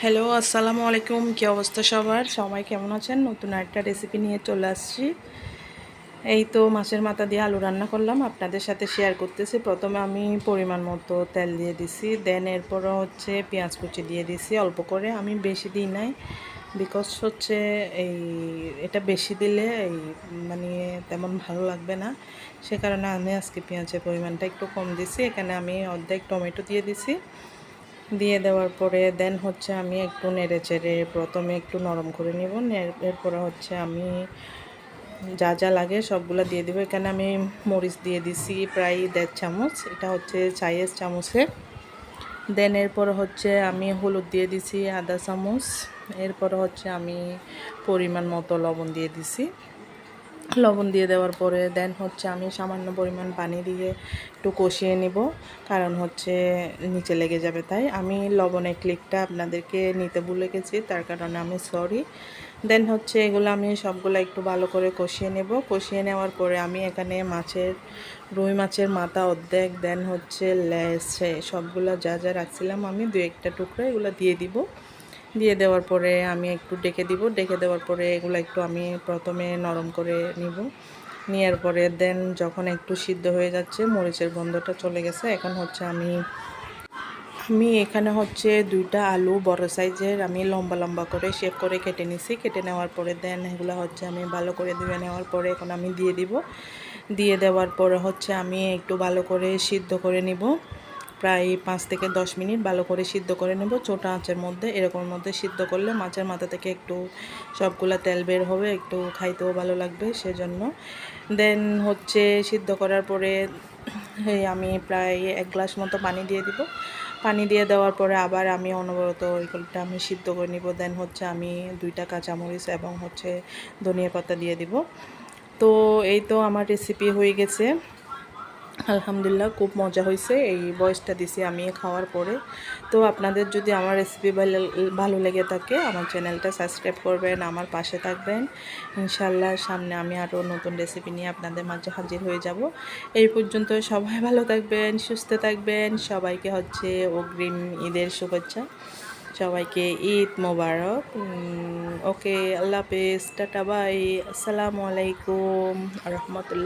Hello, আসসালামু আলাইকুম। কী অবস্থা সবার? সবাই কেমন আছেন? নতুন একটা রেসিপি নিয়ে চলে আসছি। এই তো মাছের মাথা দিয়ে আলু রান্না করলাম, আপনাদের সাথে শেয়ার করতেছি। প্রথমে আমি পরিমাণ মতো তেল দিয়ে দিছি, দেন এরপরে হচ্ছে পেঁয়াজ কুচি দিয়ে দিছি অল্প করে, আমি বেশি দিই নাই। বিকজ হচ্ছে এই এটা বেশি দিলে মানে তেমন ভালো লাগবে না, সে কারণে আমি আজকে পেঁয়াজের পরিমাণটা একটু কম দিছি। এখানে আমি অর্ধেক টমেটো দিয়ে দিছি। দিয়ে দেওয়ার পরে দেন হচ্ছে আমি একটু নেড়ে চেড়ে প্রথমে একটু নরম করে নিব। এরপরে হচ্ছে আমি যা যা লাগে সবগুলো দিয়ে দিব। এখানে আমি মরিচ দিয়ে দিছি প্রায় 1.5 চামচ, এটা হচ্ছে চায়ের চামচে। দেন এরপর হচ্ছে আমি হলুদ দিয়ে দিছি আধা চামচ। এরপর হচ্ছে আমি পরিমাণ মতো লবণ দিয়ে দিছি। লবণ দিয়ে দেওয়ার পরে দেন হচ্ছে আমি সামান্য পরিমাণ পানি দিয়ে একটু কষিয়ে নিব, কারণ হচ্ছে নিচে লেগে যাবে। তাই আমি লবণের ক্লিকটা আপনাদেরকে নিতে ভুলে গেছি, তার কারণে আমি সরি। দেন হচ্ছে এগুলো আমি সবগুলো একটু ভালো করে কষিয়ে নেব। কষিয়ে নেওয়ার পরে আমি এখানে রুই মাছের মাথা অর্ধেক, দেন হচ্ছে লেজ, সবগুলো যা যা রাখছিলাম আমি 2-1টা টুকরো এগুলো দিয়ে দিব। দিয়ে দেওয়ার পরে আমি একটু ডেকে দিব। ডেকে দেওয়ার পরে এগুলো একটু আমি প্রথমে নরম করে নিব। নেওয়ার পরে দেন যখন একটু সিদ্ধ হয়ে যাচ্ছে, মরিচের গন্ধটা চলে গেছে, এখন হচ্ছে আমি এখানে হচ্ছে 2টা আলু বড় সাইজের আমি লম্বা লম্বা করে শেপ করে কেটে নিছি। কেটে নেওয়ার পরে দেন এগুলো হচ্ছে আমি ভালো করে ধুয়ে নেওয়ার পরে এখন আমি দিয়ে দিব। দিয়ে দেওয়ার পরে হচ্ছে আমি একটু ভালো করে সিদ্ধ করে নিব, প্রায় 5 থেকে 10 মিনিট ভালো করে সিদ্ধ করে নেব ছোটো আঁচের মধ্যে। এরকমের মধ্যে সিদ্ধ করলে মাছের মাথা থেকে একটু সবগুলা তেল বের হবে, একটু খাইতেও ভালো লাগবে সেজন্য। দেন হচ্ছে সিদ্ধ করার পরে আমি প্রায় 1 গ্লাস মতো পানি দিয়ে দিব। পানি দিয়ে দেওয়ার পরে আবার আমি অনবরত ওইগুলোটা আমি সিদ্ধ করে নিব। দেন হচ্ছে আমি 2টা কাঁচামরিচ এবং হচ্ছে ধনিয়া পাতা দিয়ে দিব। তো এই তো আমার রেসিপি হয়ে গেছে, আলহামদুলিল্লাহ খুব মজা হয়েছে। এই ভয়েসটা দিছি আমি খাওয়ার পরে। তো আপনাদের যদি আমার রেসিপি ভালো লেগে থাকে আমার চ্যানেলটা সাবস্ক্রাইব করবেন, আমার পাশে থাকবেন। ইনশাল্লাহ সামনে আমি আরও নতুন রেসিপি নিয়ে আপনাদের মাঝে হাজির হয়ে যাব। এই পর্যন্ত সবাই ভালো থাকবেন, সুস্থ থাকবেন। সবাইকে হচ্ছে অগ্রিম ঈদের শুভেচ্ছা। সবাইকে ঈদ মোবারক। ওকে, আল্লাহ হাফেজ, টাটা, বাই, আসসালামু আলাইকুম রহমতুল্লাহ।